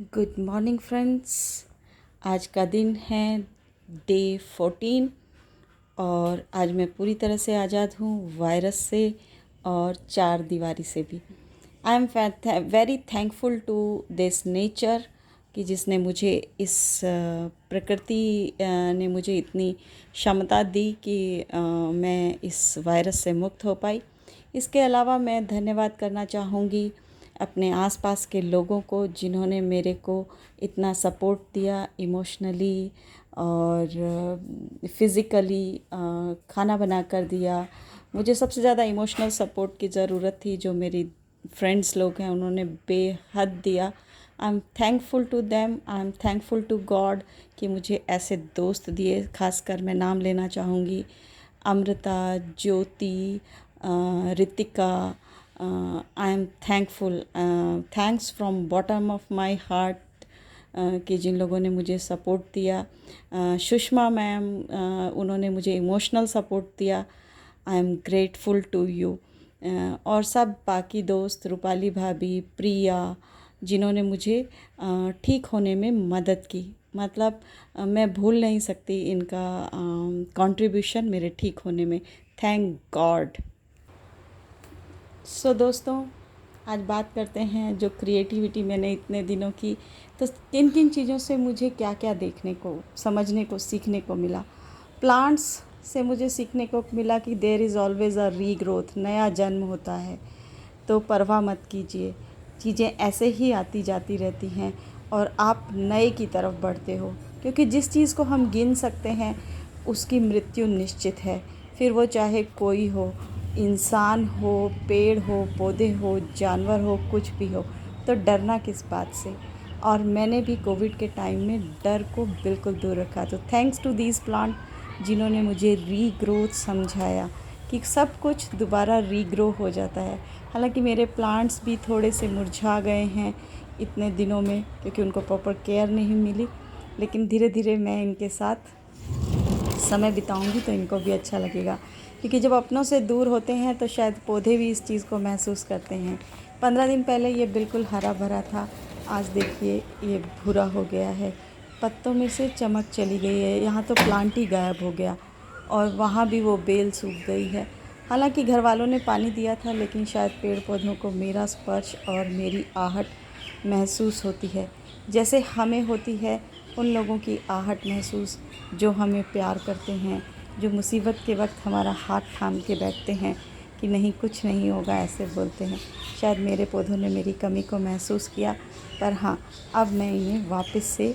Good morning friends. आज का दिन है डे 14 और आज मैं पूरी तरह से आज़ाद हूँ वायरस से और चार दीवारी से भी। I am very thankful to this nature कि जिसने मुझे इस प्रकृति ने मुझे इतनी क्षमता दी कि मैं इस वायरस से मुक्त हो पाई। इसके अलावा मैं धन्यवाद करना चाहूँगी अपने आसपास के लोगों को जिन्होंने मेरे को इतना सपोर्ट दिया इमोशनली और फिज़िकली। खाना बना कर दिया। मुझे सबसे ज़्यादा इमोशनल सपोर्ट की ज़रूरत थी जो मेरी फ्रेंड्स लोग हैं उन्होंने बेहद दिया। I am thankful to them. I am thankful to God कि मुझे ऐसे दोस्त दिए। खासकर मैं नाम लेना चाहूँगी Amrita, Jyoti, Ritika. I am thankful, thanks from bottom of my heart कि जिन लोगों ने मुझे सपोर्ट दिया। सुषमा मैम, उन्होंने मुझे इमोशनल सपोर्ट दिया। I am grateful to you. और सब बाकी दोस्त रूपाली भाभी, प्रिया, जिन्होंने मुझे ठीक होने में मदद की। मतलब मैं भूल नहीं सकती इनका कंट्रीब्यूशन मेरे ठीक होने में। Thank God. सो दोस्तों, आज बात करते हैं जो क्रिएटिविटी मैंने इतने दिनों की, तो किन किन चीज़ों से मुझे क्या क्या देखने को, समझने को, सीखने को मिला। प्लांट्स से मुझे सीखने को मिला कि there is always a regrowth, नया जन्म होता है। तो परवाह मत कीजिए, चीज़ें ऐसे ही आती जाती रहती हैं और आप नए की तरफ बढ़ते हो, क्योंकि जिस चीज़ को हम गिन सकते हैं उसकी मृत्यु निश्चित है। फिर वो चाहे कोई हो, इंसान हो, पेड़ हो, पौधे हो, जानवर हो, कुछ भी हो। तो डरना किस बात से। और मैंने भी कोविड के टाइम में डर को बिल्कुल दूर रखा। तो थैंक्स टू दीज प्लांट जिन्होंने मुझे रीग्रोथ समझाया कि सब कुछ दोबारा रीग्रो हो जाता है। हालांकि मेरे प्लांट्स भी थोड़े से मुरझा गए हैं इतने दिनों में, क्योंकि उनको प्रॉपर केयर नहीं मिली। लेकिन धीरे धीरे मैं इनके साथ समय बिताऊंगी तो इनको भी अच्छा लगेगा, क्योंकि जब अपनों से दूर होते हैं तो शायद पौधे भी इस चीज़ को महसूस करते हैं। 15 दिन पहले ये बिल्कुल हरा भरा था, आज देखिए ये भूरा हो गया है, पत्तों में से चमक चली गई है। यहाँ तो प्लांट ही गायब हो गया और वहाँ भी वो बेल सूख गई है। हालांकि घर वालों ने पानी दिया था, लेकिन शायद पेड़ पौधों को मेरा स्पर्श और मेरी आहट महसूस होती है, जैसे हमें होती है उन लोगों की आहट महसूस जो हमें प्यार करते हैं, जो मुसीबत के वक्त हमारा हाथ थाम के बैठते हैं कि नहीं कुछ नहीं होगा, ऐसे बोलते हैं। शायद मेरे पौधों ने मेरी कमी को महसूस किया, पर हाँ, अब मैं इन्हें वापस से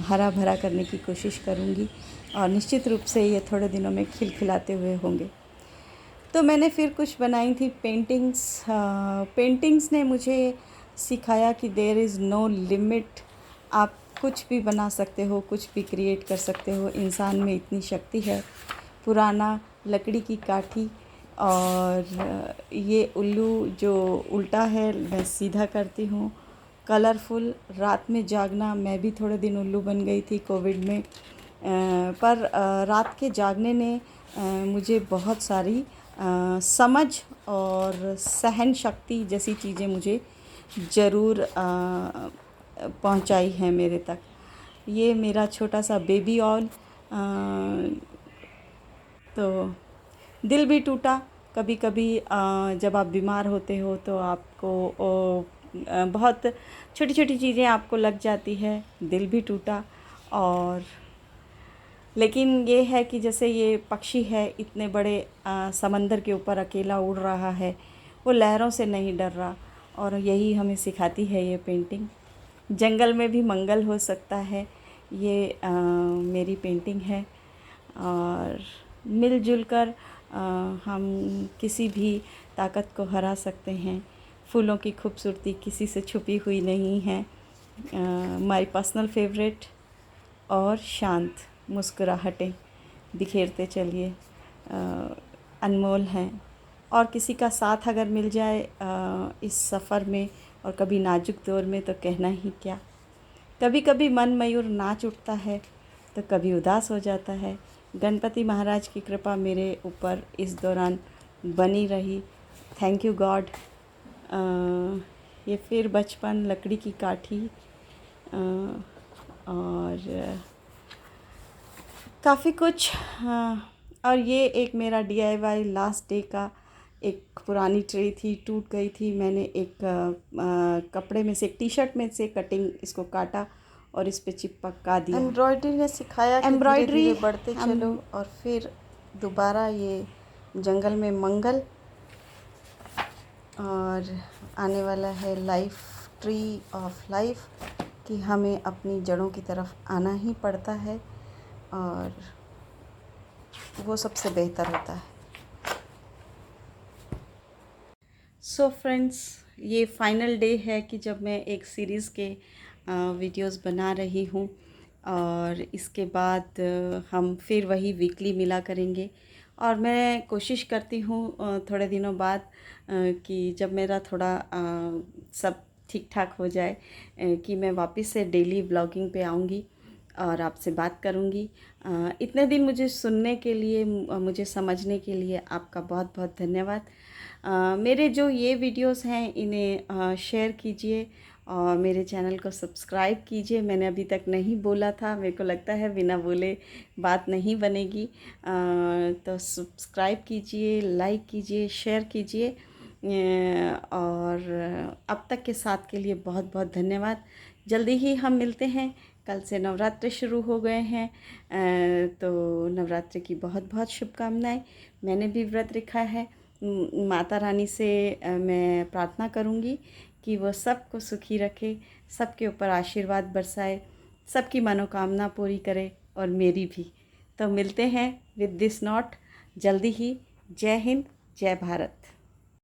हरा भरा करने की कोशिश करूँगी और निश्चित रूप से ये थोड़े दिनों में खिलखिलाते हुए होंगे। तो मैंने फिर कुछ बनाई थी पेंटिंग्स। पेंटिंग्स ने मुझे सिखाया कि देयर इज़ नो लिमिट। आप कुछ भी बना सकते हो, कुछ भी क्रिएट कर सकते हो। इंसान में इतनी शक्ति है। पुराना लकड़ी की काठी और ये उल्लू जो उल्टा है मैं सीधा करती हूँ। कलरफुल रात में जागना, मैं भी थोड़े दिन उल्लू बन गई थी कोविड में। पर रात के जागने ने मुझे बहुत सारी समझ और सहन शक्ति जैसी चीज़ें मुझे ज़रूर पहुंचाई हैं मेरे तक। ये मेरा छोटा सा बेबी ऑल। तो दिल भी टूटा कभी कभी। जब आप बीमार होते हो तो आपको बहुत छोटी छोटी चीज़ें आपको लग जाती है, दिल भी टूटा। और लेकिन ये है कि जैसे ये पक्षी है इतने बड़े समंदर के ऊपर अकेला उड़ रहा है, वो लहरों से नहीं डर रहा। और यही हमें सिखाती है ये पेंटिंग। जंगल में भी मंगल हो सकता है, ये मेरी पेंटिंग है। और मिलजुल कर हम किसी भी ताकत को हरा सकते हैं। फूलों की खूबसूरती किसी से छुपी हुई नहीं है। My personal favourite. और शांत मुस्कुराहटें बिखेरते चलिए, अनमोल हैं। और किसी का साथ अगर मिल जाए इस सफ़र में और कभी नाजुक दौर में, तो कहना ही क्या। कभी कभी मन मयूर नाच उठता है तो कभी उदास हो जाता है। गणपति महाराज की कृपा मेरे ऊपर इस दौरान बनी रही। Thank you God. ये फिर बचपन, लकड़ी की काठी और काफ़ी कुछ। और ये एक मेरा DIY लास्ट डे का एक पुरानी ट्रे थी, टूट गई थी। मैंने एक कपड़े में से, एक टी-शर्ट में से कटिंग इसको काटा और इस पे चिपका दिया। एम्ब्रॉयडरी ने सिखाया कि एम्ब्रॉयडरी धीरे धीरे बढ़ते चलो, और फिर दोबारा ये जंगल में मंगल। और आने वाला है लाइफ, ट्री ऑफ लाइफ, कि हमें अपनी जड़ों की तरफ आना ही पड़ता है और वो सबसे बेहतर होता है। सो फ्रेंड्स, ये फाइनल डे है कि जब मैं एक सीरीज़ के वीडियोस बना रही हूँ, और इसके बाद हम फिर वही वीकली मिला करेंगे। और मैं कोशिश करती हूँ थोड़े दिनों बाद कि जब मेरा थोड़ा सब ठीक ठाक हो जाए कि मैं वापस से डेली ब्लॉगिंग पे आऊँगी और आपसे बात करूँगी। इतने दिन मुझे सुनने के लिए, मुझे समझने के लिए आपका बहुत बहुत धन्यवाद। मेरे जो ये वीडियोस हैं इन्हें शेयर कीजिए और मेरे चैनल को सब्सक्राइब कीजिए। मैंने अभी तक नहीं बोला था, मेरे को लगता है बिना बोले बात नहीं बनेगी। तो सब्सक्राइब कीजिए, लाइक कीजिए, शेयर कीजिए। और अब तक के साथ के लिए बहुत बहुत धन्यवाद। जल्दी ही हम मिलते हैं। कल से नवरात्रि शुरू हो गए हैं, तो नवरात्रि की बहुत बहुत शुभकामनाएं। मैंने भी व्रत रखा है। माता रानी से मैं प्रार्थना करूंगी कि वो सबको सुखी रखे, सबके ऊपर आशीर्वाद बरसाए, सबकी मनोकामना पूरी करे और मेरी भी। तो मिलते हैं विद दिस नोट जल्दी ही। जय हिंद, जय भारत।